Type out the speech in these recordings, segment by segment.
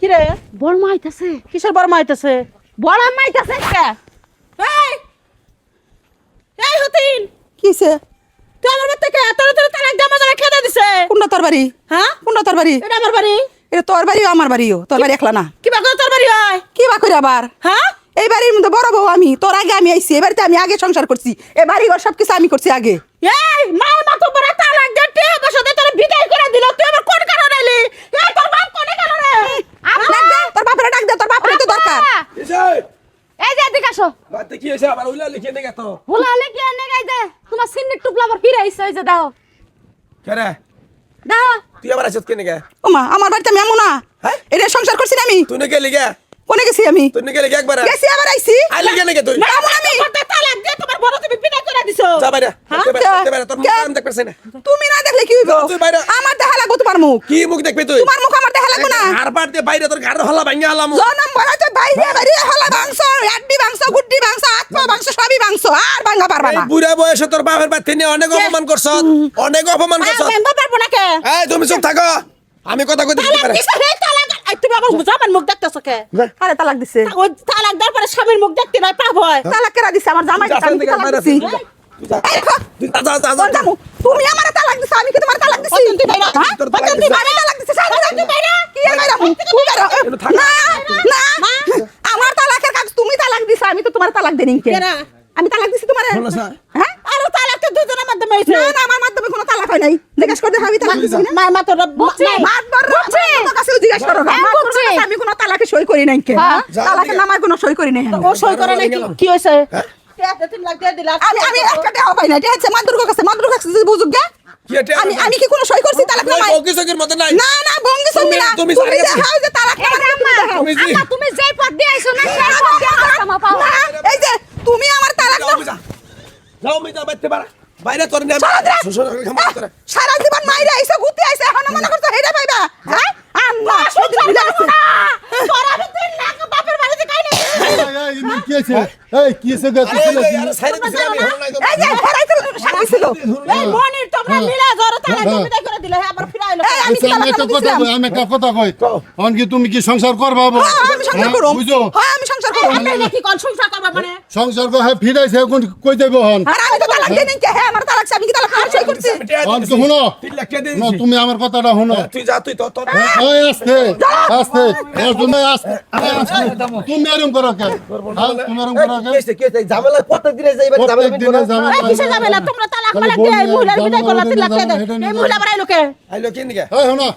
কিরে বড় মাইতাছে? কিসের বড় মাইতাছে? বড় মাইতাছে কে? এই এই হতিন কিসে? তুই আমার বাড়িতে কে? তোর তালাক দে আমার খেদা দিছে। কোনটা তোর বাড়ি? হ্যাঁ কোনটা তোর বাড়ি? এটা আমার বাড়ি। এটা তোর বাড়িও আমার বাড়িও। তোর বাড়ি একলা না। কি বা করে তোর বাড়ি হয়? কি বা করে আবার? হ্যাঁ এই বাড়ির মধ্যে বড় বউ আমি। তোর আগে আমি আইছি। এই বাড়িতে আমি আগে সংসার করছি। এই বাড়ি ঘর সবকিছু আমি করছি আগে। এই মা তো বড় তালাক দে তে বসতে তোর বিদায় করে দিল। তুই আবার কোন কারণে আইলি? এই তোর বাপ কোনে গেল রে? ডাক দে তোর বাপরে ডাক দে। তোর বাপরে তো দরকার। এই যে এদিকে আসো। বাতে কি হইছে? আবার উলা লিখে নে গেতো। উলা লিখে নে গাইদে। তোমার সিন্নি টুপলা আবার ফিরে আইছে। এই যে দাও। কেরে? দাও। তুই আবার আছিস কেনে গে? ওমা আমার বাড়িতে আমি আমু না। হ্যাঁ? এটা সংসার করছি না আমি। তুই নে গেলি গে? কোনে গেছি আমি? তুই নে গেলি গে একবার? গেছি আবার আইছি। আইলি কেনে গে তুই? না আমু আমি। কথা তালাক দিয়ে তোমার বড় তুমি বিদায় করে দিছো। যা বাইরে। তে বাইরে তোর মুখ আমি দেখ পারছ না। তুমি না দেখলে কি হইব? তুই বাইরে। আমার দেখা লাগবে তোমার মুখ। কি মুখ দেখবি তুই? তোমার মুখ আমার দেখা লাগবে না। আর বার দিয়ে বাইরে তোর ঘাড় হলা ভাঙা হলাম। জনম বলাতে বাইরে বাইরে হলা মাংস, আড্ডি মাংস, গুড্ডি মাংস, আত্মা মাংস সবই মাংস। আর ভাঙা পারবা না। এই বুড়া বয়সে তোর বাপের বাড়িতে নিয়ে অনেক অপমান করছ। অনেক অপমান করছ। আমি পারবো না কে? এই তুমি চুপ থাকো। আমি কথা কইতে কি পারে? তুমি আবার জামার মুখ দেখতেছো কে? আরে তালাক দিছে। ওই তালাক দেওয়ার পরে স্বামীর মুখ দেখতে নাই পাপ হয়। তালাক কেরা দিছে? আমার জামাই আমি তালাক দিছি। তুমি আমার তালাক দিছো, আমি কি তোমার তালাক দিছি? তুই বাইরা। তুই বাইরা তালাক দিছিস। তুই বাইরা। কি বাইরা? তুই বাইরা। না না আমার তালাকের কাজ তুমি তালাক দিছো, আমি তো তোমার তালাক দেনি কে? আমি তালাক দিছি তোমারে? হ্যাঁ আরে তালাক তো দুজনের মাধ্যমে হইছে। না না আমার মাধ্যমে কোনো তালাক হয় নাই। জিজ্ঞাসা করতে আমি তালাক দিছি না। মা তো মাতবার কাছে জিজ্ঞাসা করো। আমি কোনো তালাকে সই করি নাই কে? তালাকের নামায় কোনো সই করি নাই। ও সই করে নাই কি হইছে? আমি একটা টাকা পাই না। এটা হচ্ছে মাদুর্গ কাছে। মাদুর্গ কাছে বুঝুক গে। আমি কি কোনো সই করছি তালাক নামায়? বঙ্গি সকির মত নাই। না না বঙ্গি সকি না। তুমি দেখাও যে তালাক নামায়। আম্মা তুমি যেই পথ দিয়ে আইছো না সেই পথ দিয়ে আমা পাও। এই যে তুমি আমার তালাক যাও মিজা বাইতে পারা। বাইরে তোর নাম শ্বশুর খামা করে। সারা জীবন মাইরা আইছো গুতি আইছো এখন মনে করছো হেডা পাইবা? হ্যাঁ আম্মা শুধু ভুলে গেছে। তোর আমি তুই না বাপের বাড়িতে কাই নাই। এই কি আছে? এই কি আছে গো? এই যে ফেরাইতে সারা ছিল। এই মনির তোমরা মিলা জোর তালাক বিদায় করে দিলে আবার ফিরাইলো। আমি একটা কথা কই। অন কি তুমি কি সংসার করবা? আমি সংসার করব। বুঝো? হ্যাঁ আমি সংসার করব। আপনি কি কোন সংসার করবা মানে? সংসার কো হ্যাঁ ফিরাইছে এখন কই দেব হন? আর আমি তো তালাক দেই নাই কে? হ্যাঁ আমার তালাক আমি কি তালাক সই করছি? অন তো শুনো। না তুমি আমার কথাটা শুনো। তুই যা তুই তো এই আস্তে আস্তে তুমি আস্তে তুমি এরকম করো কেন? তুমি এরকম করো কেন? কি ঝামেলা প্রত্যেক দিনে যাইবা ঝামেলা এই কিসে যাবে না? তোমরা তালাক মালাক দিয়ে এই মহিলার বিদায় করলা 3 লাখ টাকা। এই মহিলা আবার আইলো কে? আইলো কেন নিগা? এই শুনো।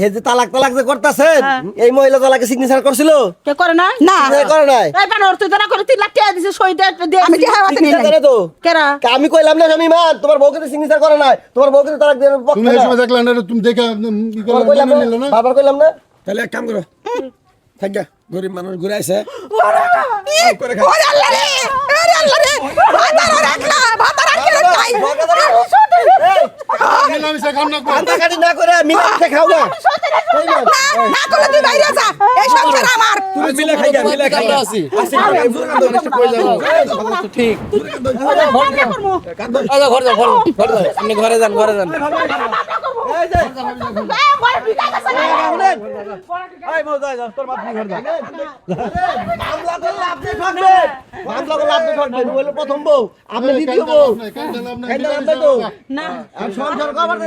এই যে তালাক যে করতেছেন এই মহিলা তালাকে সিগনেচার করছিল কে করে না? না করে নাই। এই বানর তুই জানা করে 3 লাখ টাকা দিছে সই দিয়ে আমি কি হাওয়াতে নিয়ে করে তো কেরা? আমি কইলাম না আমি মান তোমার বউকে সিগনেচার করে নাই, তোমার বউকে তালাক দেওয়ার পক্ষে তুমি এই সময় দেখলা না তুমি দেখে কি করলে কইলাম নিল না? বাবার কইলাম না। তাহলে এক কাম করো থাকা গরিব মানুষ ঘুরে আইছে ওরে আল্লাহ রে আরে আল্লাহ রে ভাতা রাখলা তাই আমি সে কাম না কর। কাটাকাটি না করে মিলাতে খাও না। না করলে তুই বাইরে যা। এই সংসার আমার। তুমি মিলে খাইগা আছি ঠিক আপনি ঘরে যান এই মজা যা তোর মাপ ঘর যা। মামলা করলে আপনি ঠকবেন, মামলা করলে আপনি ঠকবেন। বলে প্রথম বউ আপনি দ্বিতীয় বউ। কান্দালাম না কাইন্ডা লাভ নাই তো না। আর সংসার কবার